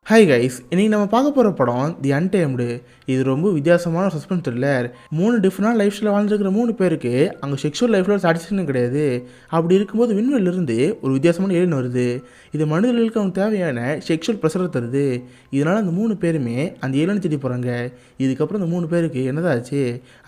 Hi guys, இன்னைக்கு நம்ம பார்க்க போகிற படம் தி அன்டேம்டு. இது ரொம்ப வித்தியாசமான சஸ்பென்ஸ் த்ரில்லர். 3 டிஃப்ரெண்டான லைஃப் ஸ்டைலில் வாழ்ந்துருக்கிற 3 பேருக்கு அங்கே செக்ஷுவல் லைஃப்பில் சாட்டிஸ்ஃபேக்ஷன் கிடையாது. அப்படி இருக்கும்போது விண்வெளியிலிருந்து ஒரு வித்தியாசமான ஏலியன் வருது. இது மனிதர்களுக்கு அவங்க தேவையான செக்ஷுவல் ப்ரெஷரை தருது. இதனால் அந்த 3 பேருமே அந்த ஏலியனை தேடி போகிறாங்க. இதுக்கப்புறம் அந்த 3 பேருக்கு என்னதான் ஆச்சு,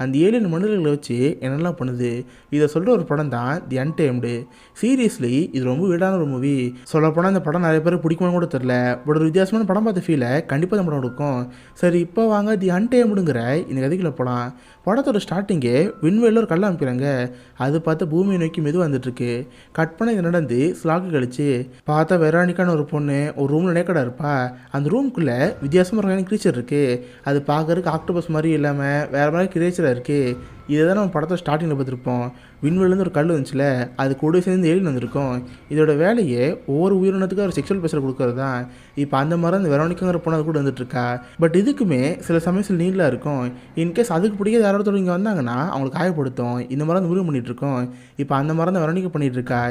அந்த ஏலியன் மனிதர்களை வச்சு என்னெல்லாம் பண்ணுது, இதை சொல்கிற ஒரு படம் தான் தி அன்டேம்டு. சீரியஸ்லி இது ரொம்ப வீடான ஒரு மூவி. சொல்லப்போனால் இந்த படம் நிறைய பேருக்கு பிடிக்குமான்னு கூட தெரில. பட் ஒரு வித்தியாசமான படம் பார்த்த ஃபீலை கண்டிப்பாக இந்த படம் கொடுக்கும். சரி, இப்போ வாங்க தி அன்டேம்டுங்கிற இந்த கதைக்குள்ள போகலாம். படத்தோட ஸ்டார்டிங்கே விண்வெளியில் ஒரு கல்லை அமைக்கிறாங்க. அது பார்த்து பூமியை நோக்கி மெதுவாக வந்துட்டுருக்கு. கட் பண்ண இது நடந்து ஸ்லாக்கு கழிச்சு பார்த்தா வெரானிக்கான ஒரு பொண்ணு ஒரு ரூமில் நேக்கடாக இருப்பா. அந்த ரூமுக்குள்ளே வித்தியாசமாக ஒரு கிரீச்சர் இருக்குது. அது பார்க்கறதுக்கு ஆக்டோபஸ் மாதிரி இல்லாமல் வேறு மாதிரி கிரீச்சராக இருக்குது. இதை தான் நம்ம படத்தை ஸ்டார்டிங்கில் பார்த்துருப்போம். விண்வெளிலேருந்து ஒரு கல் வந்துச்சுல, அது கூட சேர்ந்து ஏலியன் வந்திருக்கும். இதோட வேலையே ஒவ்வொரு உயிரினத்துக்கும் ஒரு செக்ஷுவல் ப்ரெஷர் கொடுக்கறது தான். இப்போ அந்த மாதிரி அந்த வெரோனிக்காங்கிற பொண்ணு அது கூட வந்துட்டுருக்கா. பட் இதுக்குமே சில சமயத்தில் நீங்களாக இருக்கும். இன்கேஸ் அதுக்கு பிடிக்காத யாராவது இங்கே வந்தாங்கன்னா அவங்களுக்கு காயப்படுத்தும். இந்த மாதிரி அந்த மிருகம் பண்ணிகிட்ருக்கோம். இப்போ அந்த மாதிரி அந்த வெரோனிக்கா பண்ணிகிட்ருக்கா.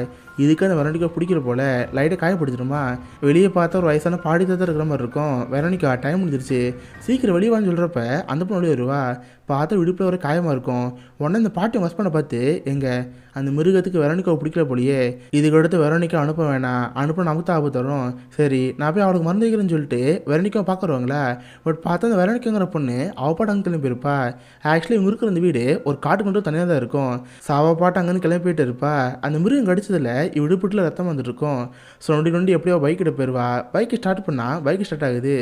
இதுக்கு அந்த வெரோனிக்கா பிடிக்கிற போல் லைட்டாக காயப்படுத்திடுமா. வெளியே பார்த்தா ஒரு வயசான பாடி தான் இருக்கிற மாதிரி இருக்கும். வெரோனிக்கா டைம் முடிஞ்சிருச்சு, சீக்கிரம் வெளியே வான்னு சொல்கிறப்ப அந்த பொண்ணு வெளியே வருவா. பார்த்தா விடுப்பில் ஒரு காயமாக இருக்கும். உடனே இந்த பாட்டி அவங்க ஹஸ்பண்டை பார்த்து, அந்த மிருகத்துக்கு வெரோனிக்காவை பிடிக்கல போலியே, இதுக்கு அடுத்து வெரோனிக்கா அனுப்ப வேணாம், அனுப்ப நமக்கு தான் ஆபத்து தரும். சரி, நான் போய் அவளுக்கு மருந்து வைக்கிறேன்னு சொல்லிட்டு வெரோனிக்காவை பார்க்குறவங்களா. பட் பார்த்தா அந்த வெரோனிக்காங்கிற பொண்ணு அவள் பாட்டு அங்கே கிளம்பி இருப்பா. ஆக்சுவலி இவங்க இருக்கிற அந்த வீடு ஒரு காட்டுக்கு மட்டும் தனியாக தான் இருக்கும். ஸோ அவள் பாட்டு அங்கேருந்து கிளம்பி போயிட்டு இருப்பா. அந்த மிருகம் கடிச்சதில் இடுப்புட்டில் ரத்தம் வந்துட்டு இருக்கும். ஸோ நொண்டி எப்படியோ பைக்கிட்ட போயிடுவா. பைக்கு ஸ்டார்ட் பண்ணால் பைக்கு ஸ்டார்ட் ஆகுது.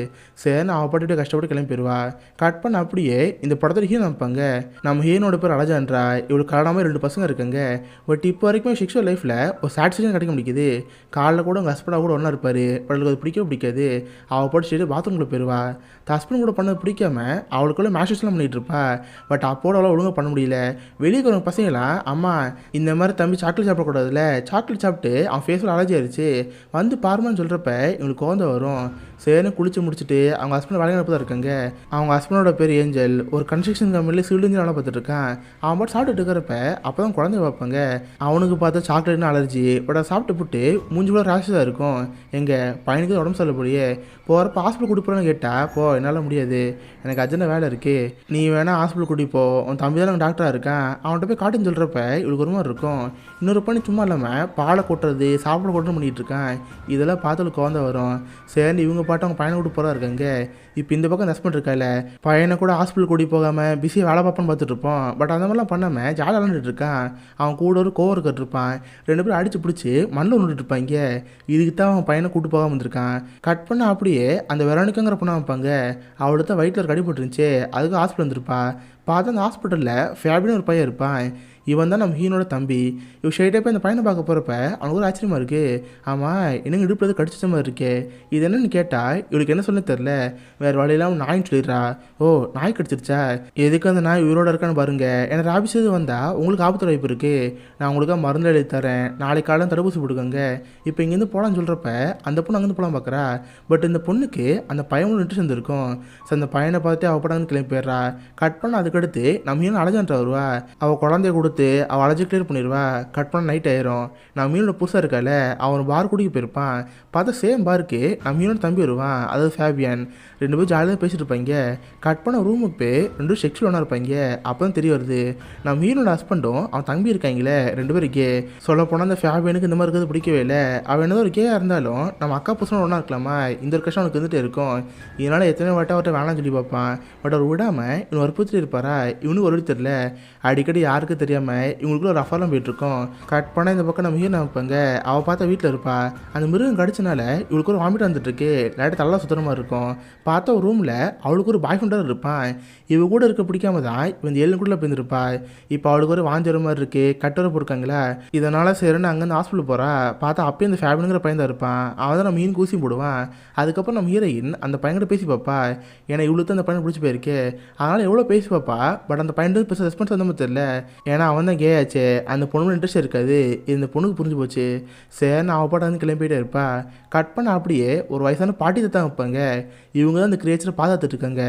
சரி, அவள் பாட்டுட்டு கஷ்டப்பட்டு கிளம்பி போயிடுவா. கட் பண்ண அப்படியே இந்த படத்தில் ஹீரோ அமைப்பாங்க. நம்ம ஹீரோனோட பேர் அலஜான்ட்ரா. இவளுக்கு கல்யாணமாக 2 பசங்க இருக்காங்க. பட் இப்போ வரைக்கும் செக்ஷுவல் லைஃப்பில் ஒரு சாட்டிஸ்ஃபேக்ஷன் கிடைக்க முடியுது. காலைல கூட உங்கள் ஹஸ்பண்டாக கூட ஒன்றா இருப்பார். அவளுக்கு அது பிடிக்காது. அவள் படிச்சுட்டு பாத்ரூமில் போயிடுவா. ஹஸ்பண்ட் கூட பண்ணது பிடிக்காம அவளுக்குள்ள மேஷஸ்லாம் பண்ணிகிட்டு இருப்பா. பட் அப்போட அவளை ஒழுங்காக பண்ண முடியல. வெளியே இருக்கிற பசங்களாம், அம்மா இந்த மாதிரி தம்பி சாக்லேட் சாப்பிடக்கூடாதுல்ல, சாக்லேட் சாப்பிட்டு அவன் ஃபேஸில் அலர்ஜி ஆயிடுச்சு, வந்து பாருமான்னு சொல்கிறப்ப இவங்களுக்கு குழந்தை வரும். சரின்னு குளிச்சு முடிச்சுட்டு அவங்க ஹஸ்பண்ட் வேலைக்கு அனுப்ப தான் இருக்காங்க. அவங்க ஹஸ்பண்டோட பேர் ஏஞ்சல். ஒரு கன்ஸ்ட்ரக்ஷன் கம்பெனியில் சிவில் இன்ஜின் வேலை பார்த்துட்டு இருக்கான். அவன் பாட்டு சாப்பிட்டுட்டு இருக்கிறப்ப அப்போ தான் குழந்தைய பார்ப்பாங்க. அவனுக்கு பார்த்தா சாக்லேட்னு அலர்ஜி. பட் அதை சாப்பிட்டு போட்டு மூஞ்சி கூட ராஷஸாக இருக்கும். பையனுக்கு உடம்பு சரியில்லையே, போகிறப்ப ஹாஸ்பிட்டல் கூட்டி போகிறேன்னு கேட்டால், போ என்னால் முடியாது, எனக்கு அர்ஜென்ட்டாக வேலை இருக்குது, நீ வேணால் ஹாஸ்பிட்டல் கூட்டி போ, உன் தம்பி தான் டாக்டராக இருக்கான், அவன்கிட்ட போய் காட்டுன்னு சொல்கிறப்ப இவளுக்கு ஒரு மாதிரி இருக்கும். இன்னொரு பண்ணி சும்மா இல்லாமல் பாலை கொட்டுறது சாப்பிட கொட்டுறது பண்ணிகிட்டு இருக்கான். இதெல்லாம் பார்த்து குழந்தை வரும். சரி, இவங்க பாட்டு அவங்க பையனை கூட்டு போகிறா இருக்காங்க. இப்போ இந்த பக்கம் ஹஸ்பண்ட் இருக்கால, பையனை கூட ஹாஸ்பிட்டல் கூட்டி போகாமல் பிஸியாக வேலை பார்ப்போன்னு பார்த்துட்டு இருப்போம். பட் அந்த மாதிரிலாம் பண்ணாமல் ஜாலியாக விளாண்டுட்டு இருக்கான். அவன் கூட ஒரு கோவர் கட்டிருப்பான். 2 பேரும் அடித்து பிடிச்சி மண்ணில் விட்டுட்டு இருப்பாங்க. இதுக்கு தான் அவன் பையனை கூட்டு போகாமல் வந்திருக்கான். கட் பண்ண அப்படியே அந்த வெரோனிக்காங்கிற பொண்ணை வைப்பாங்க. அவளுக்கு தான் வயிற்றில் கடிபட்டுருந்துச்சு, அதுக்கு ஹாஸ்பிட்டல் வந்துருப்பா. பார்த்தா அந்த ஹாஸ்பிட்டலில் ஃபேபின்னு ஒரு பையன் இருப்பான். இவன் தான் நம்ம ஹீனோட தம்பி. இவன் ஸ்ட்ரைட்டாக போய் அந்த பையனை பார்க்க போகிறப்ப அவனுக்கு ஒரு ஆச்சரியமாக இருக்குது. ஆமாம், என்னங்க இடுப்பில் எது கடிச்ச மாதிரி இருக்கே, இது என்னன்னு கேட்டால் இவளுக்கு என்ன சொல்ல தெரில. வேறு வழியெல்லாம் நாயின்னு சொல்லிடுறா. ஓ, நாய் கடிச்சிருச்சா, எதுக்கு அந்த நாய் உயிரோட இருக்கான்னு பாருங்க, எனக்கு ஆஃபீஸ் எது வந்தால் உங்களுக்கு ஆபத்து வாய்ப்பு இருக்குது, நான் உங்களுக்கு மருந்து எழுதி தரேன், நாளைக்கு காலையில் தடுப்பூசி போட்டுக்கோங்க. இப்போ இங்கேருந்து போகலான்னு சொல்கிறப்ப அந்த பொண்ணு அங்கேருந்து போகலாம் பார்க்குறா. பட் இந்த பொண்ணுக்கு அந்த பையனோட இன்ட்ரெஸ்ட் வந்துருக்கும். ஸோ அந்த பையனை பார்த்து அவள் படம் கிளம்பி போயிடுறா. கட் பண்ண அதுக்கடுத்து நம்ம ஹீரோ அலஜான்ட்ரா வருவா. அவள் குழந்தைய கொடுத்து அவள் அலர்ஜி கிளியர் பண்ணிடுவா. கட் பண்ண நைட் ஆயிரும். நம்ம மீனோட புதுசாக இருக்கால, அவன் பார் குடிக்க போயிருப்பான். பார்த்தா சேம் பாருக்கு நம்ம மீனோட தம்பி வருவான், அதாவது ஃபேபியன். 2 பேரும் ஜாலியாக பேசிட்டு இருப்பாங்க. கட் பண்ண ரூமுக்கு போய் 2 பேரும் செக்ஷுவல் ஒன்றா இருப்பாங்க. அப்போ தான் தெரிய வருது நம்ம மீனோட ஹஸ்பண்டும் அவன் தம்பி இருக்காங்களே 2 பேரும் கே. சொல்ல போனால் அந்த ஃபேபியனுக்கு இந்த மாதிரி இருக்கிறது பிடிக்கவே இல்லை. அவன் என்னதான் ஒரு கேயாக இருந்தாலும் நம்ம அக்கா பசங்க ஒன்றா இருக்கலாமா, இந்த ஒரு கஷ்டம் அவனுக்கு வந்துட்டு இருக்கும். இதனால் எத்தனை வாட்டை அவர்கிட்ட வேணாம்னு சொல்லி பார்ப்பான். பட் அவர் விடாமல் இவன் வற்புறுத்திட்டு இருப்பாரா. இவனுக்கு ஒரு தெரியல. அடிக்கடி யாருக்கு தெரியாமல் இவங்களுக்குள்ள ஒரு அஃபார்லாம் போயிட்டுருக்கோம். கட் பண்ணால் இந்த பக்கம் நம்ம ஹீரோ வைப்பாங்க. அவள் பார்த்தா வீட்டில் இருப்பா. அந்த மிருகம் கடிச்சனால இவளுக்கு ஒரு வாமிட் வந்துட்டுருக்கு. லைட்டாக தலை சுத்தமாக இருக்கும். பார்த்தா ஒரு ரூமில் அவளுக்கு ஒரு பாய் ஃப்ரெண்டாக இருப்பான். இவ கூட இருக்க பிடிக்காம தான் இவன் 7 கூட போயிருந்துருப்பா. இப்போ அவளுக்கு ஒரு வாஞ்சிற மாதிரி இருக்குது, கட்டுரை போட்டுருக்காங்களா. இதனால் சரின்னு அங்கேருந்து ஹாஸ்பிட்டல் போகிறா. பார்த்தா அப்பயே அந்த ஃபேபினுங்கிற பையன் தான் இருப்பான். அவன் தான் நம்ம மீன் ஊசி போடுவான். அதுக்கப்புறம் நம்ம ஹீரோயின் அந்த பையன்கிட்ட பேசி பார்ப்பா. ஏன்னா இவ்வளோ தான் அந்த பையனை பிடிச்சி போயிருக்கு, அதனால் எவ்வளோ பேசி பார்ப்பா. பட் அந்த பையன் பேச ரெஸ்பான்ஸ் வந்த மாதிரி தெரியல. ஏன்னா அவன் தான் கேயாச்சே, அந்த பொண்ணு இன்ட்ரெஸ்ட் இருக்காது, இந்த பொண்ணுக்கு புரிஞ்சு போச்சு. சரின்னு அவள் பாட்டு வந்து கிளம்பிட்டே இருப்பா. கட் பண்ண அப்படியே ஒரு வயசான பாட்டி தான் வைப்பாங்க. இவங்க தான் அந்த கிரியேச்சரை பாதுகாத்துட்டு இருக்காங்க.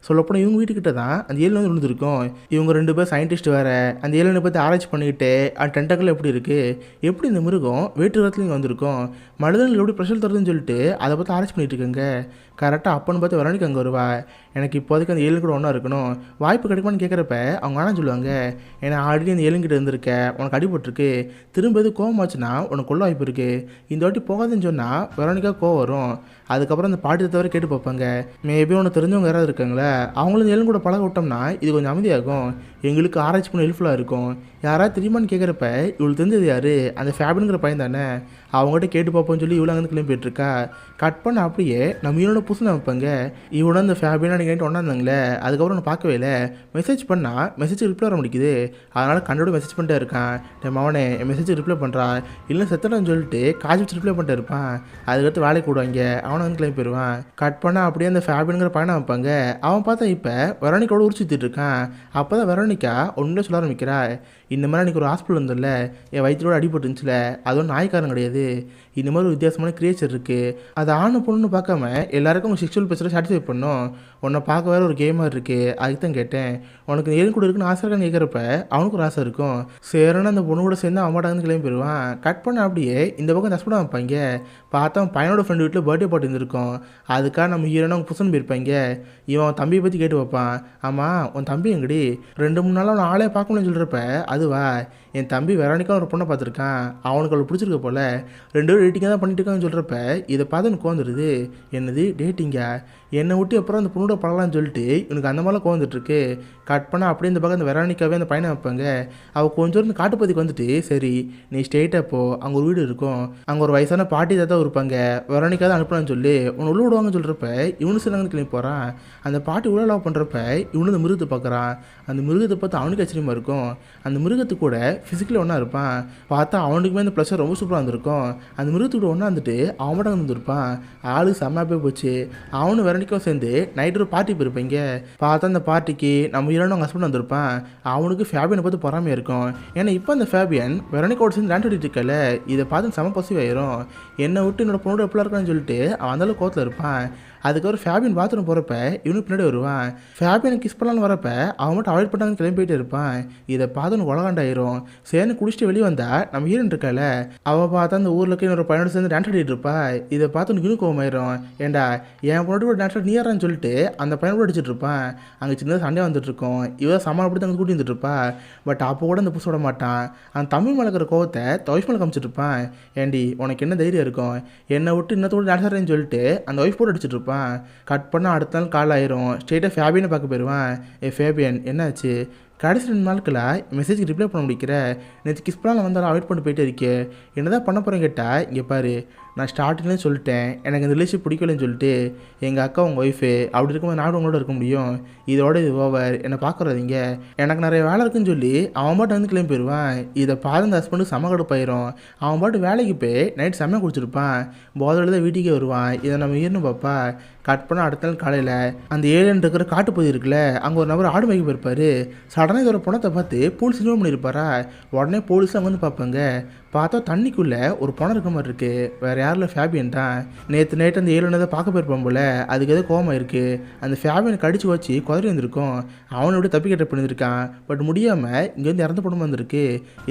சொல்லப்போனால் இவங்க வீட்டுக்கிட்ட தான் அந்த ஏலியன் வந்து விழுந்திருக்கும். இவங்க 2 பேர் சயின்டிஸ்ட் வேறு அந்த ஏலியனை பற்றி ஆராய்ச்சி பண்ணிக்கிட்டு அந்த டென்டக்கிள் எப்படி இருக்குது, எப்படி இந்த மிருகம் வேற்று இடத்துலையும் வந்திருக்கும், மனிதர்கள் எப்படி ப்ரெஷர் தருதுன்னு சொல்லிட்டு அதை பற்றி ஆராய்ச்சி பண்ணிட்டு இருக்காங்க. கரெக்டாக அப்பன்னு பார்த்து வெரோனிகா அங்கே வருவா. எனக்கு இப்போதைக்கு அந்த ஏலியன் கூட ஒன்றா இருக்கணும், வாய்ப்பு கிடைக்குமான்னு கேட்குறப்ப அவங்க ஆனால் சொல்லுவாங்க, ஏன்னா ஆல்ரெடி அந்த ஏலியன் கிட்ட இருந்திருக்க, உனக்கு அடிபட்டுருக்கு, திரும்ப எது கோவமாச்சுன்னா உனக்கு கொள்ள வாய்ப்பு இருக்குது, இந்த வாட்டி போகாதுன்னு சொன்னால் வெரோனிகா கோவம் வரும். அதுக்கப்புறம் அந்த பாட்டி தவிர கேட்டு பார்ப்பாங்க, மேபி உனக்கு தெரிஞ்சவங்க யாராவது இருக்காங்களே, அவங்களும் ஏலியன் கூட பழக விட்டோம்னா இது கொஞ்சம் அமைதியாகும், எங்களுக்கு ஆராய்ச்சி பண்ண ஹெல்ப்ஃபுல்லாக இருக்கும். யாராவது தெரியுமான்னு கேட்குறப்ப இவளுக்கு தெரிஞ்சது யார், அந்த ஃபேபினுங்கிற பையன் தானே, அவங்ககிட்ட கேட்டு பார்ப்போம்னு சொல்லி இவ்வளோ அங்கே கிளம்பி போயிட்டுருக்கா. கட் பண்ண அப்படியே நம்ம இவனோட புதுசு வைப்பாங்க. இவனோட அந்த ஃபேபினா நீங்கள் ஒன்றாந்தாங்களே, அதுக்கப்புறம் நான் பார்க்கவே இல்லை, மெசேஜ் பண்ணால் மெசேஜ் ரிப்ளை வர முடிக்குது, அதனால் கண்டோட மெசேஜ் பண்ணிட்டே இருக்கான். நம்ம அவனே என் மெசேஜ் ரிப்ளை பண்ணுறான், இல்லை செத்தடான்னு சொல்லிட்டு காஜி வச்சு ரிப்ளை பண்ணிட்டு இருப்பான். அதுக்கடுத்து வேலைக்கு விடுவாங்க, அவனை வந்து கிளம்பி போயிடுவான். கட் பண்ணால் அப்படியே அந்த ஃபேபினுங்கிற பையனை வைப்பாங்க. அவன் பார்த்தா இப்போ வெரோனிக்காவோட உரிச்சுட்டு இருக்கான். அப்போ தான் வெரோனிக்கா ஒன்றுமே சொல்ல ஆரம்பிக்கிறா, இந்த மாதிரி அன்றைக்கி ஒரு ஹாஸ்பிட்டல் இருந்ததில்ல, என் வயிற்றோட அடிபட்டுருந்துச்சுல, அது ஒன்றும் நாய்க்காரன் கிடையாது, இந்த மாதிரி ஒரு வித்தியாசமான கிரியேச்சர் இருக்குது, அது ஆணு பொண்ணுன்னு பார்க்காம எல்லாருக்கும் உங்கள் செக்ஷுவல் பேசுகிற சாட்டிஸ்ஃபை பண்ணும், உன்னை பார்க்க வேறு ஒரு கேமாக இருக்குது, அதுக்கு தான் கேட்டேன், உனக்கு ஏன் கூட இருக்குன்னு ஆசை இருக்கான்னு கேட்குறப்ப அவனுக்கு ஒரு ஆசை இருக்கும். சரின்னு அந்த பொண்ணு கூட சேர்ந்து அவன் வந்து கிளம்பி போயிடுவான். கட் பண்ண அப்படியே இந்த பக்கம் ஹஸ்பண்டாக வைப்பாங்க. பார்த்தா பையனோட ஃப்ரெண்டு வீட்டில் பர்த்டே பார்ட்டி இருந்திருக்கும். அதுக்காக நம்ம ஹீரோனா அவங்க புசன் போயிருப்பாங்க. இவன் தம்பியை பற்றி கேட்டு வைப்பான், ஆமாம் உன் தம்பி எங்கடி, 2-3 நாளாக அவன் ஆளே பார்க்க முடியும்னு சொல்கிறப்ப, அதுவா என் தம்பி வெரோனிக்கா ஒரு பொண்ணை பார்த்துருக்கான், அவனுக்கு அவளை பிடிச்சிருக்க போல், 2 பேரும் டேட்டிங்காக தான் பண்ணிட்டு இருக்கான்னு சொல்கிறப்ப இதை பார்த்து எனக்கு கோந்துடுது. என்னது டேட்டிங்கா, என்னை விட்டு அப்புறம் அந்த பொண்ணோட பழகலான்னு சொல்லிட்டு இவனுக்கு அந்த மாதிரிலாம் கோந்துட்டுருக்கு. கட் பண்ணால் அப்படியே இந்த பக்கம் அந்த வெரோனிக்காவே அந்த பையனை வைப்பாங்க. அவள் கொஞ்சம் இந்த காட்டுப்பதிக்கு வந்துட்டு, சரி நீ ஸ்டேட்டாக போ, அங்கே ஒரு வீடு இருக்கும், அங்கே ஒரு வயசான பாட்டி தான் இருப்பாங்க, வெரோனிக்கா தான் அனுப்பலான்னு சொல்லி உன்னை உள்ள விடுவாங்கன்னு சொல்கிறப்ப இவனு சிலங்க கிளம்பி போகிறான். அந்த பாட்டி உள்ள லவ் பண்ணுறப்ப இவனு அந்த மிருகத்தை பார்க்குறான். அந்த மிருகத்தை பார்த்து அவனுக்கு ஆச்சரியமாக இருக்கும். அந்த மிருகத்து கூட ஃபிசிக்கலி ஒன்றா இருப்பான். பார்த்தா அவனுக்குமே அந்த ப்ளஷர் ரொம்ப சூப்பராக இருந்திருக்கும். அந்த மிருகத்துக்கூட ஒன்றா வந்துட்டு அவன் மட்டும் வந்துருப்பான். ஆளு செம்மையாக போச்சு. அவனு வெரோனிக்காவும் சேர்ந்து நைட்டு ஒரு பார்ட்டி போயிருப்பாங்க. பார்த்தா அந்த பார்ட்டிக்கு நம்ம ஹீரோனும் அவங்க ஹஸ்பண்ட் வந்திருப்பான். அவனுக்கு ஃபேபியனை பார்த்து பொறாமையாக இருக்கும். ஏன்னா இப்போ அந்த ஃபேபியன் வெரோனிக்காவோட சேர்ந்து டான்ஸ் ஆடிட்டு இருக்கல, இதை பார்த்து செம பசிவ் ஆயிரும். என்னை விட்டு என்னோட பொண்ணோட எப்படிலாம் இருக்கான்னு சொல்லிட்டு அவன் அந்தளவு கோவத்தில் இருப்பான். அதுக்கப்புறம் ஃபேபியன் பாத்ரூம் போகிறப்ப இவனுக்கு பின்னாடி வருவான். ஃபேபியனை கிஸ் பண்ணலான்னு வரப்ப அவன் மட்டும் அவாய்ட் பண்ணாங்கன்னு கிளம்பி போயிட்டு இருப்பான். இதை பார்த்து உலகாண்டாயிரும். சேர்ந்து குடிச்சிட்டு வெளியே வந்தா நம்ம ஹீரோன் இருக்கால, அவள் பார்த்தா அந்த ஊரில் இன்னொரு பையனோட சேர்ந்து டான்ஸ் ஆடிட்டு இருப்பா. இதை பார்த்து உனக்கு இன்னும் கோவமாயிரும். ஏண்டா என் பொண்ணு கூட டான்ஸ் ஆடி நீ யாரான்னு சொல்லிட்டு அந்த பையனோட அடிச்சிட்டு இருப்பான். அங்கே சின்னதாக சண்டே வந்துட்டு இருக்கோம். இவன் சமாளப்படுத்தி அங்கே கூட்டி வந்துட்டு இருப்பா. பட் அப்போ கூட அந்த புதுசு விட மாட்டான். அந்த தமிழ் மேலே இருக்கிற கோவத்தை ஒய்ஃப் மேலே காமிச்சிட்டு இருப்பான். ஏண்டி உனக்கு என்ன தைரியம் இருக்கும், என்னை விட்டு இன்னத்தோட டான்ஸ் ஆடுறேன்னு சொல்லிட்டு அந்த ஒய்ஃப் போட்டு அடிச்சிட்டு இருப்பான். கட் பண்ணால் அடுத்த நாள் கால் ஆயிரும். ஸ்ட்ரெயிட்டாக ஃபேபியனை பார்க்க போயிடுவான். ஃபேபியன் என்னாச்சு, கடைசி 2 நாட்களாக மெசேஜுக்கு ரிப்ளை பண்ண முடிக்கிற, நேற்று கிஸ் பண்ணலாம் வந்தாலும் அவாய்ட் பண்ணிட்டு போயிட்டே இருக்கே, என்ன தான் பண்ண போகிறேன் கேட்டால், இங்கே பாரு நான் ஸ்டார்டிங்லேயே சொல்லிட்டேன் எனக்கு இந்த ரிலேஷன் பிடிக்கலன்னு சொல்லிட்டு, எங்கள் அக்கா உங்கள் ஒய்ஃபு அப்படி இருக்கும்போது நானும் உங்களோட இருக்க முடியும், இதோட இது ஓவர், என்னை பார்க்குறாதீங்க, எனக்கு நிறைய வேலை இருக்குன்னு சொல்லி அவன் பாட்டு வந்து கிளம்பி போயிடுவான். இதை பார்த்து அந்த ஹஸ்பண்டுக்கு செம கடுப்பாயிரும். அவன் பாட்டு வேலைக்கு போய் நைட் செம்மையாக குடிச்சிருப்பான். போதையில் தான் வீட்டுக்கே வருவான். இதை நம்ம ஈரணும் பாப்பா. கட் பண்ண அடுத்த நாள் காலையில் அந்த ஏலியன் இருக்கிற காட்டுப்பகுதி இருக்குல்ல, அங்கே ஒரு நபர் ஆடு மேய்க்க போயிருப்பாரு. சடனாக இதோட பணத்தை பார்த்து போலீஸ் இன்வால்வ் பண்ணியிருப்பாரா. உடனே போலீஸ் அங்கே வந்து பார்ப்பாங்க. பார்த்தா தண்ணிக்குள்ளே ஒரு பணம் இருக்க மாதிரி இருக்குது. வேறு யாரில் ஃபேபியன் தான். நேற்று நைட்டு அந்த ஏலியனை தான் பார்க்க போயிருப்பான் போல், அதுக்கு எதோ கோவமாக இருக்குது. அந்த ஃபேபியனை கடிச்சு வச்சு குதறி வந்திருக்கும். அவனை எப்படி தப்பிக்கிட்ட பண்ணியிருக்கான். பட் முடியாமல் இங்கேருந்து இறந்து படம் வந்திருக்கு.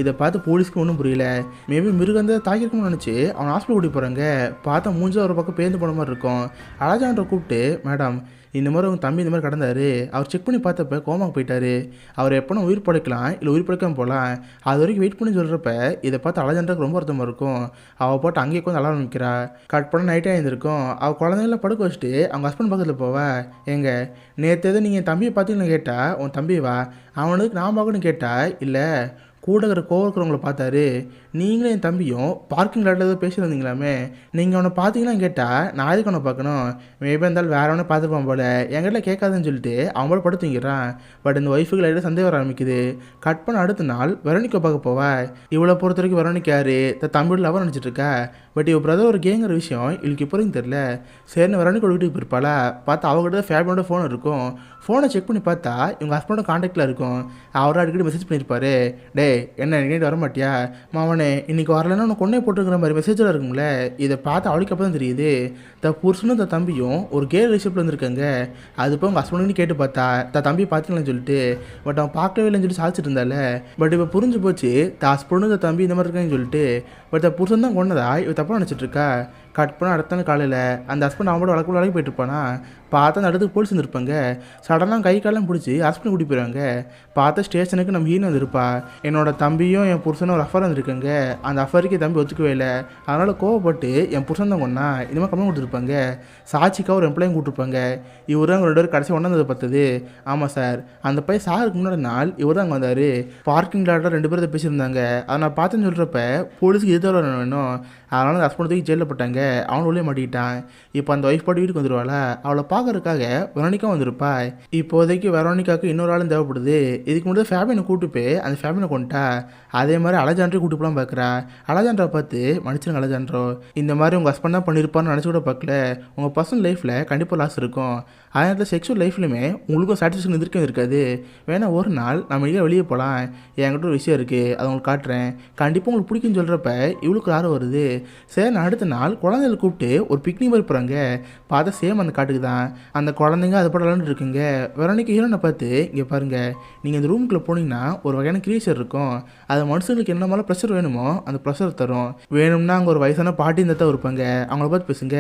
இதை பார்த்து போலீஸ்க்கு ஒன்றும் புரியல. மேபி மிருகம் தான் தாக்கிருக்கும்னு நினச்சி அவன் ஹாஸ்பிட்டல் கூட்டி போகிறாங்க. பார்த்தா மூஞ்சி ஒரு பக்கம் பேர்ந்து போன மாதிரி இருக்கும். அழகான்ற கூப்பிட்டு, மேடம் இந்த மாதிரி உங்கள் தம்பி இந்த மாதிரி கடந்தார், அவர் செக் பண்ணி பார்த்தப்ப கோமாக்கு போயிட்டார், அவர் எப்போனா உயிர் படைக்கலாம் இல்லை உயிர் படைக்காமல் போகலாம், அது வரைக்கும் வெயிட் பண்ணி சொல்கிறப்ப இதை பார்த்து அழகான்றக்கு ரொம்ப வருத்தமாக இருக்கும். அவள் போட்டு அங்கேயே கொஞ்சம் அழ ஆரம்பிக்கிறா. கட் பண்ண நைட்டே எழுந்திருக்கும். அவள் குழந்தைங்கள படுக்க வச்சுட்டு அவங்க ஹஸ்பண்ட் பக்கத்தில் போவா. எங்க நேற்று எதுவும் நீங்கள் தம்பியை பார்த்தீங்கன்னு கேட்டால், உன் தம்பி வா அவனுக்கு நான் பார்க்கணும்னு கேட்டா, இல்லை கூட இருக்கிற கோவக்கிறவங்கள பார்த்தாரு. நீங்களும் என் தம்பியும் பார்க்கிங் லாட்டில் ஏதோ பேசியிருந்தீங்களாமே, நீங்கள் அவனை பார்த்தீங்களான்னு கேட்டால் நான் எதுக்கு அவனை பார்க்கணும், மேபி இருந்தாலும் வேற அவனை பார்த்துப்பான் போல, என்கிட்ட கேட்காதுன்னு சொல்லிட்டு அவன் போல படுத்துங்கிறான். பட் இந்த ஒய்ஃபுக்கு லைட்டாக சந்தேகம் வர ஆரம்பிக்குது. கட் பண்ண அடுத்த நாள் வெரோனிக்கா பார்க்க போவா. இவளை பொறுத்த வரைக்கும் வெரோனிக்கா யாரு தம்பியோட லவர் நினச்சிட்டு இருக்கா. பட் இவ பிரதர் ஒரு கேங்கிற விஷயம் இவளுக்கு இப்போ வரைக்கும் தெரில. சரின்னு வெரோனிக்கோட வீட்டுக்கு போயிருப்பாளா, பார்த்தா அவங்ககிட்ட ஃபேமிலியோட ஃபோன் இருக்கும். ஃபோனை செக் பண்ணி பார்த்தா இவங்க ஹஸ்பண்டோட காண்டாக்டில் இருக்கும். அவரை அடிக்கடி மெசேஜ் பண்ணியிருப்பாரு, டே என்ன இன்னைக்கு வர மாட்டியா மாவனே, இன்னைக்கு வரலன்னா உனக்கு கொண்டே போட்டுருக்கிற மாதிரி மெசேஜில் இருக்கும்ல. இதை பார்த்து அவளுக்கு அப்போ தான் தெரியுது புருஷனும் தம்பியும் ஒரு கேர் ரிலேஷன்ஷிப்பில் வந்துருக்காங்க. அது இப்போ உங்கள் ஹஸ்பண்ட் கேட்டு பார்த்தா தம்பியை பார்த்தீங்களான்னு சொல்லிட்டு. பட் அவன் பார்க்கவே இல்லைன்னு சொல்லி சாதிச்சிட்டு இருந்தால. பட் இப்போ புரிஞ்சு போச்சு ஹஸ்பண்டும் தம்பி இந்த மாதிரி இருக்கான்னு சொல்லிட்டு. பட் புருஷன் தான் கொண்டதா இவ தப்பாக நினச்சிட்டு இருக்கா. கட் பண்ண அடுத்த நாள் காலையில் அந்த ஹஸ்பண்ட் அவனோட வழக்கு போயிட்டு இருப்பானா. பார்த்தா அந்த இடத்துக்கு போலீஸ் வந்துருப்பாங்க. சடனாக கை காலம் பிடிச்சி ஹஸ்பண்ட் கூட்டி போயிடுவாங்க. பார்த்தா ஸ்டேஷனுக்கு நம்ம ஹீனோ வந்துருப்பா. என்னோட தம்பியும் என் புருஷனும் ஒரு அஃபர் வந்துருக்காங்க. அந்த அஃபருக்கு தம்பி ஒத்துக்கவே இல்லை. அதனால் கோவப்பட்டு என் புருஷன் தான் கொண்டா இந்த மாதிரி கம்ப்ளைண்ட் கொடுத்துருப்பாங்க. சாட்சிக்காக ஒரு எம்ப்ளாயும் கூப்பிட்டுருப்பாங்க. இவர் தான் 2 பேரும் கடைசி ஒன்றாந்தது பார்த்தது. ஆமாம் சார், அந்த பையன் சாருக்கு முன்னாடி நாள் இவர் தான் அங்கே வந்தார். பார்க்கிங் லாட்டில் 2 பேர் பேசியிருந்தாங்க. அதை நான் பார்த்துன்னு சொல்கிறப்ப போலீஸுக்கு இது தவிர வேணும். அதனால் அந்த ஹஸ்பண்ட் தூக்கி ஜெயிலில் போட்டாங்க. அவன் உள்ளே மாட்டிக்கிட்டான். இப்போ அந்த ஒய்ஃப் பாட்டு வீட்டுக்கு வந்துடுவாளா. அவளை பார்க்கறதுக்காக வெரோனிக்கா வந்திருப்பா. இப்போதைக்கு வெரோனிக்காவுக்கு இன்னொரு ஆளும் தேவைப்படுது. இதுக்கு முன்னாடி ஃபேமிலியை கூட்டு போய் அந்த ஃபேமிலியை கொண்டுட்டா. அதே மாதிரி அலெக்சாண்ட்ரி கூட்டு போகலாம் பார்க்குறா. அலெக்சாண்ட்ரை பார்த்து மன்னிச்சிருங்க அலெக்சாண்ட்ரோ, இந்த மாதிரி உங்கள் ஹஸ்பண்ட் தான் பண்ணியிருப்பான்னு நினச்சி கூட பார்க்கல. உங்கள் பர்சனல் லைஃப்பில் கண்டிப்பாக லாஸ் இருக்கும். அதே நேரத்தில் செக்ஷுவல் லைஃப்லையுமே உங்களுக்கும் சாட்டிஸ்ஃபேக்ஷன் இருக்காது. வேணா ஒரு நாள் நம்ம இங்கே வெளியே போகலாம், என்கிட்ட ஒரு விஷயம் இருக்குது, அதை உங்களுக்கு காட்டுறேன், கண்டிப்பாக உங்களுக்கு பிடிக்குன்னு சொல்கிறப்ப இவளுக்கு யாரும் வருது. சரி, நான் அடுத்த நாள் குழந்தைகளை கூப்பிட்டு ஒரு பிக்னிக் மாதிரி போகிறாங்க. பார்த்தா சேம் அந்த காட்டுக்கு தான். அந்த குழந்தைங்க அது போட விளாண்டு இருக்குங்க. வெரோனிக்கா ஹீரோனை பார்த்து, இங்கே பாருங்கள், நீங்கள் இந்த ரூமுக்குள்ளே போனீங்கன்னா ஒரு வகையான கிரியேச்சர் இருக்கும். அது மனுஷங்களுக்கு என்ன மாதிரி ப்ரெஷர் வேணுமோ அந்த ப்ரெஷர் தரும். வேணும்னா அங்கே ஒரு வயசான பாட்டி இந்த தான் இருப்பாங்க, அவங்கள பார்த்து பேசுங்க,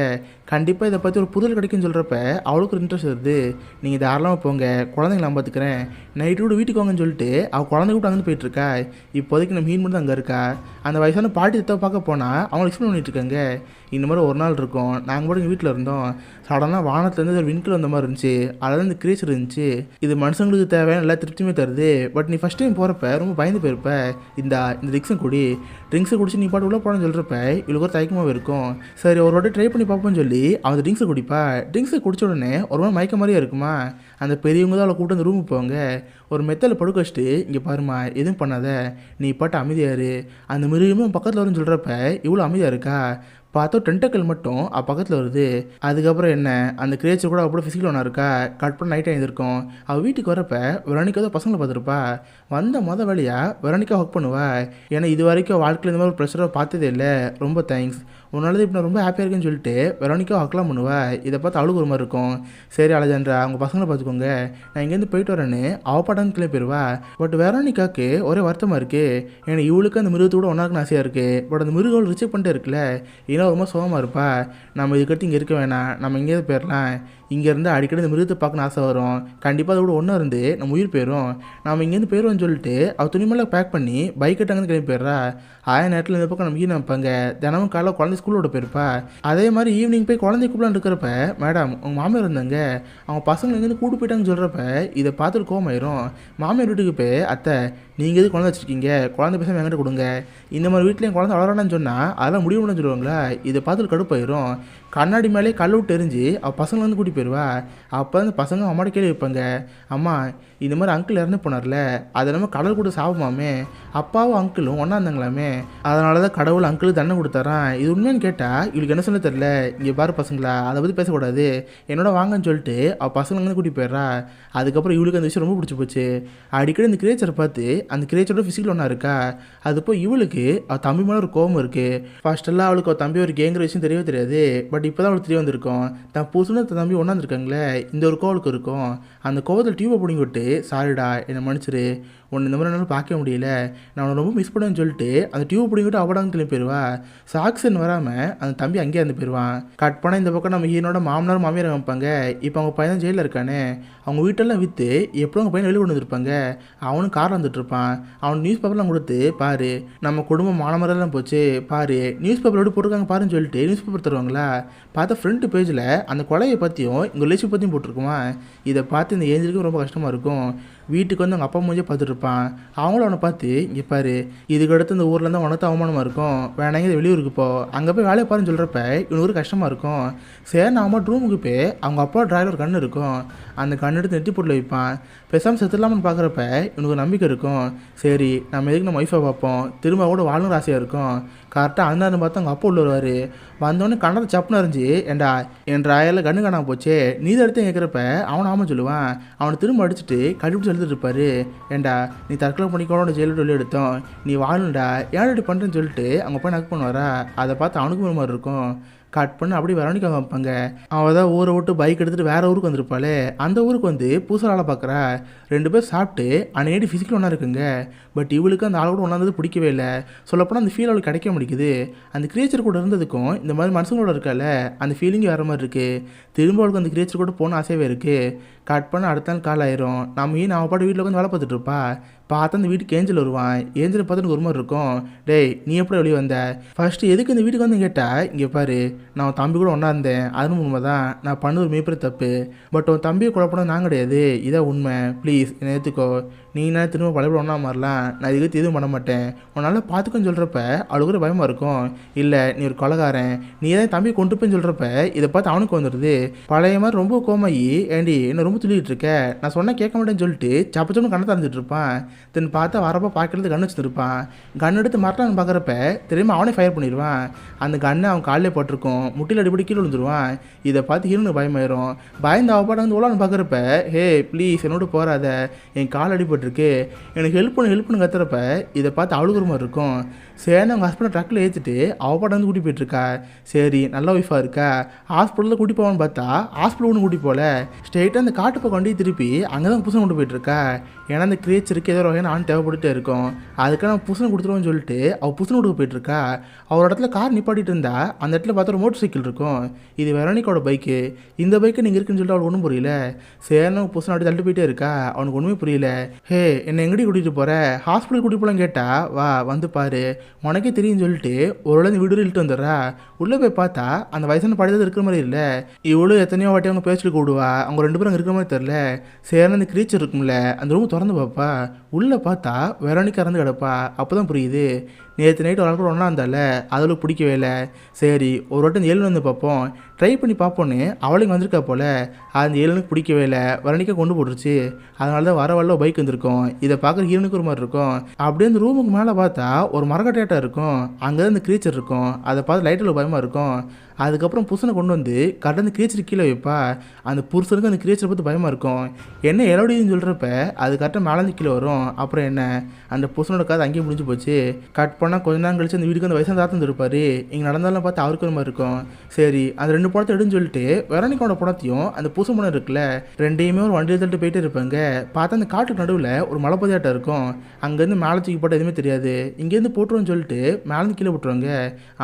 கண்டிப்பாக இதை பற்றி ஒரு புரிதல் கிடைக்குன்னு சொல்கிறப்ப அவளுக்கு ஒரு இன்ட்ரெஸ்ட் வருது. நீங்கள் தாராளமாக போங்க, குழந்தைங்கள நான் பார்த்துக்கிறேன், நைட்டு கூட வீட்டுக்கு வாங்கன்னு சொல்லிட்டு அவள் குழந்தை கூட அங்கே போயிட்டுருக்கா. இப்போதைக்கு நம்ம மீன் மட்டும் அங்கே இருக்கா. அந்த வயசான பாட்டி தத்தை பார்க்க போனால் அவங்க எக்ஸ்பிளைன் பண்ணிட்டு இருக்காங்க. இந்த மாதிரி ஒரு நாள் இருக்கும், நாங்கள் கூட எங்கள் வீட்டில் இருந்தோம். சடனாக வானத்துலேருந்து ஒரு விண்கில் வந்த மாதிரி இருந்துச்சு. அதில் இந்த கிரேச்சர் இருந்துச்சு. இது மனுஷங்களுக்கு தேவையான எல்லா திருப்தியுமே தருது. பட் நீ ஃபஸ்ட் டைம் போகிறப்ப ரொம்ப பயந்து போயிருப்ப. இந்த ட்ரிங்க்ஸை குடி, ட்ரிங்க்ஸை குடிச்சு நீ பாட்டு உள்ளே போகணும்னு சொல்கிறப்ப இவளுக்கு ஒரு தயக்கமாக இருக்கும். சரி, ஒரு வாட்டி ட்ரை பண்ணி பார்ப்போம்னு சொல்லி அவன் ட்ரிங்க்ஸை குடிப்பா. ட்ரிங்க்ஸை குடிச்ச உடனே ஒரு மாதிரி மயக்க மாதிரியே இருக்குமா. அந்த பெரியவங்க தான் அவளை கூட்டு அந்த ரூமுக்கு போவாங்க. ஒரு மெத்தலில் படுக்க வச்சுட்டு, இங்கே பாருமா, எதுவும் பண்ணாத, நீ பாட்டு அமைதியாரு, அந்த மிருகமே பக்கத்தில் வரும்னு சொல்கிறப்ப இவ்வளோ அமைதியாக இருக்கா. பார்த்தா டென்டக்கல் மட்டும் பக்கத்தில் வருது. அதுக்கப்புறம் என்ன, அந்த கிரேச்சர் கூட அப்படி ஃபிசிக்கல் ஒன்றா இருக்கா. கட் பண்ண நைட் எழுந்திருக்கும். அவள் வீட்டுக்கு வரப்போ வெரோனிக்கா தான் பசங்களை பார்த்துருப்பா. வந்த வேலையாக வெரோனிக்கா ஒர்க் பண்ணுவா. ஏன்னா இது வரைக்கும் வாழ்க்கையில் இந்த மாதிரி ஒரு ப்ரெஷராக பார்த்ததே இல்லை. ரொம்ப தேங்க்ஸ், உன்னால இப்போ நான் ரொம்ப ஹாப்பியாக இருக்குன்னு சொல்லிட்டு வெரோனிக்கா ஒர்க்லாம் பண்ணுவா. இதை பார்த்து அவளுக்கு ஒரு மாதிரி இருக்கும். சரி அலெக்சாண்ட்ரா, அவங்க பசங்களை பார்த்துக்கோங்க, நான் இங்கேருந்து போயிட்டு வரேன்னு அவள் பாட்டான்னு கிளம்பி போயிடுவா. பட் வெரோனிக்காவுக்கு ஒரே வருத்தமாக இருக்குது. ஏன்னா இவளுக்கு அந்த மிருகத்தோட ஒன்றாக்குன்னு ஆசையாக இருக்குது. பட் அந்த மிருகம் ரிஜெக்ட் பண்ணிட்டே இருக்குல்ல, ஏன்னா ரொம்ப சோகமாக இருப்பா. நம்ம இதுக்கடுத்து இங்கே இருக்க வேணாம், நம்ம எங்கேயாவது போயிடலாம், இங்கேருந்து அடிக்கடி இந்த மிருகத்தை பார்க்கணும் ஆசை வரும், கண்டிப்பாக அதோட ஒன்றா இருந்து நம்ம உயிர் போயிடும், நம்ம இங்கேருந்து போயிடுவோம்னு சொல்லிட்டு அவள் துணிமேலாம் பேக் பண்ணி பைக் கட்டாங்கன்னு கிளம்பி போயிடுறா. ஆய நேரத்தில் இந்த பக்கம் நம்ம ஈன வைப்பாங்க. தினமும் காலைல குழந்தை ஸ்கூலோட போயிருப்பா. அதே மாதிரி ஈவினிங் போய் குழந்தை கூப்பிடலான்னு இருக்கிறப்ப, மேடம் உங்கள் மாமியார் இருந்தாங்க, அவங்க பசங்களை எங்கேருந்து கூட்டு போயிட்டாங்கன்னு சொல்கிறப்ப இதை பார்த்துட்டு கோமாயிரும். மாமியார் வீட்டுக்கு போய், அத்தை நீங்கள் எது குழந்தை வச்சுருக்கீங்க, குழந்தை பேசாமல் என்கிட்ட கொடுங்க, இந்த மாதிரி வீட்டில் என் குழந்தை வளரானு சொன்னால் அதெல்லாம் முடியும்னு சொல்லுவாங்களா. இதை பார்த்துட்டு கடுப்பாயிரும். கண்ணாடி மேலே கல் விட்டு எரிஞ்சு அவள் பசங்களை வந்து கூட்டி போயிடுவா. அப்போ அந்த பசங்க அம்மாட்ட கேள்வி வைப்பாங்க, அம்மா இந்த மாதிரி அங்கிள் இறந்து போனார்ல, அது நம்ம கடவுள் கூட சாபமாமே, அப்பாவும் அங்கிளும் ஒன்றா இருந்தாங்களாமே, அதனால தான் கடவுள் அங்கிளுக்கு தண்டனை கொடுத்தாரான். இது உண்மைன்னு கேட்டால் இவளுக்கு என்ன சொல்ல தெரில. இங்கே பாரு பசங்களா, அதை பற்றி பேசக்கூடாது, என்னோட வாங்கன்னு சொல்லிட்டு அவள் பசங்களை வந்து கூட்டி போயிடுறா. அதுக்கப்புறம் இவளுக்கு அந்த விஷயம் ரொம்ப பிடிச்சி போச்சு. அடிக்கடி இந்த கிரேச்சரை பார்த்து அந்த கிரேச்சரோட ஃபிசிக்கல் ஒன்றா இருக்கா. அது போய் இவளுக்கு அவள் தம்பி மேலே ஒரு கோபம் இருக்குது. ஃபர்ஸ்டெல்லாம் அவளுக்கு அவள் தம்பி ஒரு கேங்கிற விஷயம் தெரியவே தெரியாது. பட் இப்போ தான் அவளுக்கு தெரிய வந்திருக்கும், தான் புதுசுன்னு தம்பி ஒன்றாந்துருக்காங்களே, இந்த ஒரு கோவலுக்கு இருக்கும். அந்த கோவத்தில் டியூபை பிடிங்கி விட்டு, சாரிடா என்னை மன்னிச்சிரு, ஒன்று இந்த மாதிரி என்னால் பார்க்க முடியல, நான் அவனை ரொம்ப மிஸ் பண்ணேன்னு சொல்லிட்டு அந்த டியூப் பிடிங்கிட்டு அவடாங்க கிளம்பி போயிடுவா. சாக்சன் வராமல் அந்த தம்பி அங்கேயே இருந்து போயிடுவான். கட் பண்ண இந்த பக்கம் நம்ம ஹீரோட மாமனார் மாமியார் வைப்பாங்க. இப்போ அவங்க பையன் ஜெயிலில் இருக்கானே, அவங்க வீட்டெல்லாம் விற்று எப்போ அவங்க பையனை வெளியே கொண்டு வந்துருப்பாங்க. அவனும் காரில் வந்துட்டு இருப்பான். இருப்பான். அவன் நியூஸ் பேப்பர்லாம் கொடுத்து பாரு நம்ம குடும்பம் மானமரெல்லாம் போச்சு பாரு நியூஸ் பேப்பர் எப்படி போட்டிருக்காங்க பாருன்னு சொல்லிட்டு நியூஸ் பேப்பர் தருவாங்களா. பார்த்தா ஃப்ரண்ட் பேஜில் அந்த கொலையை பற்றியும் இங்கே ரிலேஷன் பற்றியும் போட்டிருக்குமா. இதை பார்த்து இந்த ஏஞ்சலுக்கும் ரொம்ப கஷ்டமாக இருக்கும். வீட்டுக்கு வந்து அவங்க அப்பா மூஞ்சே பார்த்துட்ருப்பான். அவங்களும் அவனை பார்த்து இங்கே பாரு இதுக்கு அடுத்து இந்த ஊரில் இருந்தால் உனக்கு அவமானமாக இருக்கும், வேணாங்க இது வெளியூருக்கு போ, அங்கே போய் வேலையை பாருன்னு சொல்கிறப்ப இவனுக்கு கஷ்டமாக இருக்கும். சரி நான் அம்மா ரூமுக்கு போய் அவங்க அப்பா டிராயில் ஒரு கண்ணு இருக்கும், அந்த கண்ணு எடுத்து நெட்டி போட்டில் வைப்பான். பேசாமல் செத்துலாமன்னு பார்க்குறப்ப இவனுக்கு நம்பிக்கை இருக்கும். சரி நம்ம எதுக்கு நம்ம ஒய்ஃபை பார்ப்போம், திரும்ப கூட வாழணும் ஆசையாக இருக்கும். கரெக்டாக அந்த பார்த்து அவங்க அப்பா உள்ள வருவார். வந்தோடனே கண்ணத்தை சப்புன்னு அறிஞ்சு ஏண்டா என் ராயில் கண்ணு காணாமல் போச்சு நீ தான் எடுத்து கேட்குறப்ப அவனை ஆமாம் சொல்லுவான். அவனை திரும்ப அடிச்சுட்டு கண்டுபிடிச்சி எழுதிட்டு இருப்பாரு. ஏண்டா நீ தற்கொலை பண்ணிக்கோட ஜெயிலிட்டு வெளியே எடுத்தோம், நீ வாழணுண்டா ஏன் இப்படி பண்ணுறேன்னு சொல்லிட்டு அவங்க போய் நக்கு பண்ணுவாரா. அதை பார்த்து அவனுக்கும் ஒரு மாதிரி இருக்கும். கட் பண்ணி அப்படியே வெரோனிக்கா வைப்பாங்க. அவள் தான் ஊரை விட்டு பைக் எடுத்துகிட்டு வேறு ஊருக்கு வந்திருப்பாளே, அந்த ஊருக்கு வந்து புதுசாக ஆளை பார்க்குறா. 2 பேர் சாப்பிட்டு அன்னைக்கு ஃபிசிக்கல் ஒன்றா இருக்குங்க. பட் இவளுக்கு அந்த ஆள் கூட ஒன்றாந்தது பிடிக்கவே இல்லை. சொல்லப்போனால் அந்த ஃபீல் அவளுக்கு கிடைக்க முடிக்குது. அந்த கிரியேச்சர் கூட இருந்ததுக்கும் இந்த மாதிரி மனுஷங்களோட இருக்கால அந்த ஃபீலிங் வேறு மாதிரி இருக்குது. திரும்ப அவளுக்கு அந்த கிரியேச்சர் கூட போகணும் ஆசையாகவே இருக்குது. கட் பண்ண அடுத்த நாள் கால் ஆயிரும். நம்ம அவள் பாட்டு வீட்டில் உட்காந்து வேலை பார்த்துட்டு இருப்பா. பார்த்தா அந்த வீட்டுக்கு ஏஞ்சல் வருவான். ஏஞ்சலை பார்த்து ஒரு மாதிரி இருக்கும். டேய் நீ எப்படி வெளியே வந்த, ஃபஸ்ட்டு எதுக்கு இந்த வீட்டுக்கு வந்து கேட்டால் இங்கே பாரு நான் தம்பி கூட ஒன்றா இருந்தேன், அதுவும் உண்மை தான், நான் பண்ணது ஒரு மிகப்பெரிய தப்பு. பட் உன் தம்பியை குழப்பம் நான் கிடையாது, இதான் உண்மை, ப்ளீஸ் என்னை ஏற்றுக்கோ. நீ நான் திரும்ப பழைய ஒன்றா மாறலாம், நான் இதுக்கு எதுவும் பண்ண மாட்டேன், உன்னால் பார்த்துக்கன்னு சொல்கிறப்ப அவளுக்கு கூட பயமாக இருக்கும். இல்லை நீ ஒரு கொலைகாரன், நீ தான் தம்பியை கொண்டு போய் சொல்கிறப்ப இதை பார்த்து அவனுக்கு வந்துடுது. பழைய மாதிரி ரொம்ப கோமாயி ஏண்டி என்ன ரொம்ப துள்ளிட்டு இருக்க, நான் சொன்னால் கேட்க மாட்டேன்னு சொல்லிட்டு சப்பச்சோன்னு கண்ணை தந்துட்டு இருப்பான். தென் பார்த்தா வரப்போ பார்க்கறது கண்ணு வச்சுருப்பான். கன் எடுத்து மரட்டான்னு பார்க்குறப்ப தெரியுமா அவனே ஃபயர் பண்ணிடுவான். அந்த கண்ணை அவன் காலிலே போட்டிருக்கும், முட்டியில் அடிப்படி கீழே விழுந்துருவான். இதை பார்த்து ஹீரோனுக்கு பயமாயிரும். பயந்து அவப்பாட வந்து உலான்னு பார்க்குறப்ப ஹே ப்ளீஸ் என்னோட போகாத, என் கால் அடிபட்டிருக்கு, எனக்கு ஹெல்ப்னு கத்துறப்ப இதை பார்த்து அவளுக்கு ஒரு மாதிரி இருக்கும். சரி அவங்க ஹஸ்பண்டை ட்ரக்கில் ஏற்றிட்டு அவப்பாட்ட வந்து கூட்டி போயிட்டுருக்கா. சரி நல்ல ஒய்ஃபாக இருக்கா, ஹாஸ்பிட்டலில் கூட்டி போவான்னு பார்த்தா ஹாஸ்பிட்டல் ஒன்று கூட்டி போகல, ஸ்ட்ரெயிட்டாக அந்த காட்டு பக்கம் கொண்டு திருப்பி அங்கே தான் புதுசை கொண்டு போயிட்டுருக்கா. ஏன்னா அந்த கிரியேச்சருக்கு ஏதோ வகையான ஆண் தேவைப்பட்டுட்டே இருக்கும். அதுக்காக நான் புதுசனை கொடுத்துருவோன்னு சொல்லிட்டு அவள் புதுசனை கொடுக்க போயிட்டுருக்கா. அவரோட இடத்துல கார் நிப்பாட்டிட்டு இருந்தா அந்த இடத்துல பார்த்தா ஒரு மோட்டர் சைக்கிள் இருக்கும். இது வெரோனிக்காவோட பைக்கு. இந்த பைக்கு நீங்கள் இருக்குன்னு சொல்லிட்டு அவளுக்கு ஒன்றும் புரியல. சேரனு புதுசனை அப்படி தள்ளிட்டு போயிட்டே இருக்கா. அவனுக்கு ஒன்றுமே புரியல. ஹே என்னை எங்கடி கூட்டிகிட்டு போகிற, ஹாஸ்பிட்டல் கூட்டிகிட்டு போகலான்னு கேட்டா வா வந்து பாரு உனக்கே தெரியும்னு சொல்லிட்டு ஒரு வீடு இழுட்டு வந்துடுறா. உள்ளே போய் பார்த்தா அந்த வயசான படையது இருக்கிற மாதிரி இல்லை. இவ்வளோ எத்தனையோ வாட்டி அவங்க பேச்சுட்டு கூடுவா. அவங்க 2 பேரும் அங்கே இருக்கிற மாதிரி தெரில. சேரன் அந்த கிரீச்சர் இருக்கும்ல அந்த ரூம் திறந்து பார்ப்பா. உள்ளே பார்த்தா வெரோனிக்கா இறந்து கிடப்பா. அப்போ தான் புரியுது நேற்று நைட்டு ஒரு ஆள் கூட ஒன்றா இருந்தால அதில் பிடிக்கவே இல்லை. சரி ஒரு வாட்டி அந்த ஏழு வந்து பார்ப்போம், ட்ரை பண்ணி பார்ப்போன்னு அவளுக்கு வந்திருக்கா போல். அந்த ஏழுனுக்கு பிடிக்கவே இல்லை, வெரோனிக்கா கொண்டு போட்டுருச்சு. அதனால தான் வர பைக் வந்திருக்கும். இதை பார்க்குற ஹீரோனுக்கு ஒரு மாதிரி இருக்கும். அப்படியே அந்த ரூமுக்கு மேலே பார்த்தா ஒரு மரக்கட்டையாட்டம் இருக்கும். அங்கே தான் இந்த கிரீச்சர் இருக்கும். அதை பார்த்து லைட்டில் பயமாக இருக்கும். அதுக்கப்புறம் புருஷனை கொண்டு வந்து கரெக்டாக அந்த கிரீச்சர் கீழே வைப்பா. அந்த புருஷனுக்கு அந்த கிரீச்சரை பார்த்து பயமாக இருக்கும். என்ன எலோடின்னு சொல்கிறப்ப அது கரெக்டாக மேலேருந்து கீழே வரும். அப்புறம் என்ன அந்த புருஷனோட காது அங்கேயே முடிஞ்சு போச்சு. கட் பண்ணால் கொஞ்ச நேரம் கழிச்சு அந்த வீட்டுக்கு அந்த வயசாக தாத்தம் இருப்பார். இங்கே நடந்தாலும் பார்த்து அவருக்கு ஒரு மாதிரி இருக்கும். சரி அந்த 2 படத்தை எடுன்னு சொல்லிட்டு வெரோனிக்காவோட படத்தையும் அந்த புருஷ படம் இருக்குல்ல ரெண்டையுமே ஒரு வண்டியில் தள்ளிட்டு போயிட்டே இருப்பாங்க. பார்த்தா அந்த காட்டுக்கு நடுவில் ஒரு மலைப்பதியாட்டம் இருக்கும். அங்கேருந்து மேலே தூக்கி போட்டால் எதுவுமே தெரியாது. இங்கேருந்து போட்டுருவோன்னு சொல்லிட்டு மேலேருந்து கீழே போட்டுருவாங்க.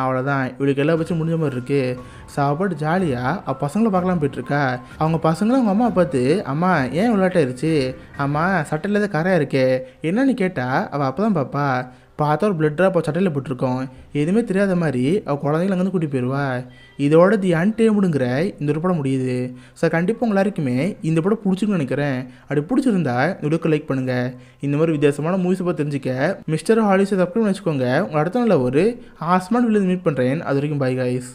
அவ்வளோதான் இவளுக்கு எல்லா பட்சம் முடிஞ்ச மாதிரி இருக்குது. சாப்பாடு ஜாலியாக பசங்களை பார்க்கலாம் போயிட்டுருக்கா. அவங்க பசங்களும் அவங்க அம்மா பார்த்து அம்மா ஏன் விளையாட்டாயிருச்சு, அம்மா சட்டையில் தான் கரையாக இருக்கே என்னன்னு கேட்டால் அவள் அப்போ தான் பார்ப்பா. பார்த்தா ஒரு பிளட் ட்ராப் சட்டையில் போட்டிருக்கோம். எதுவுமே தெரியாத மாதிரி அவள் குழந்தைங்கள அங்கேருந்து கூட்டி போயிடுவா. இதோட தி அன்டேமுடுங்கிற இந்த ஒரு படம் முடியுது. ஸோ கண்டிப்பாக உங்கள் எல்லாருக்குமே இந்த படம் பிடிச்சிருக்குன்னு நினைக்கிறேன். அப்படி பிடிச்சிருந்தா இந்த வீடியோக்கு லைக் பண்ணுங்கள். இந்த மாதிரி வித்தியாசமான மூவிஸை பார்த்து தெரிஞ்சுக்க மிஸ்டர் ஹாலிஸை சப்ஸ்கிரைப் வச்சுக்கோங்க. உங்கள் அடுத்த நாளில் ஒரு ஆஸ்மான் வில்லேஜ் மீட் பண்ணுறேன். அது வரைக்கும் பை கைஸ்.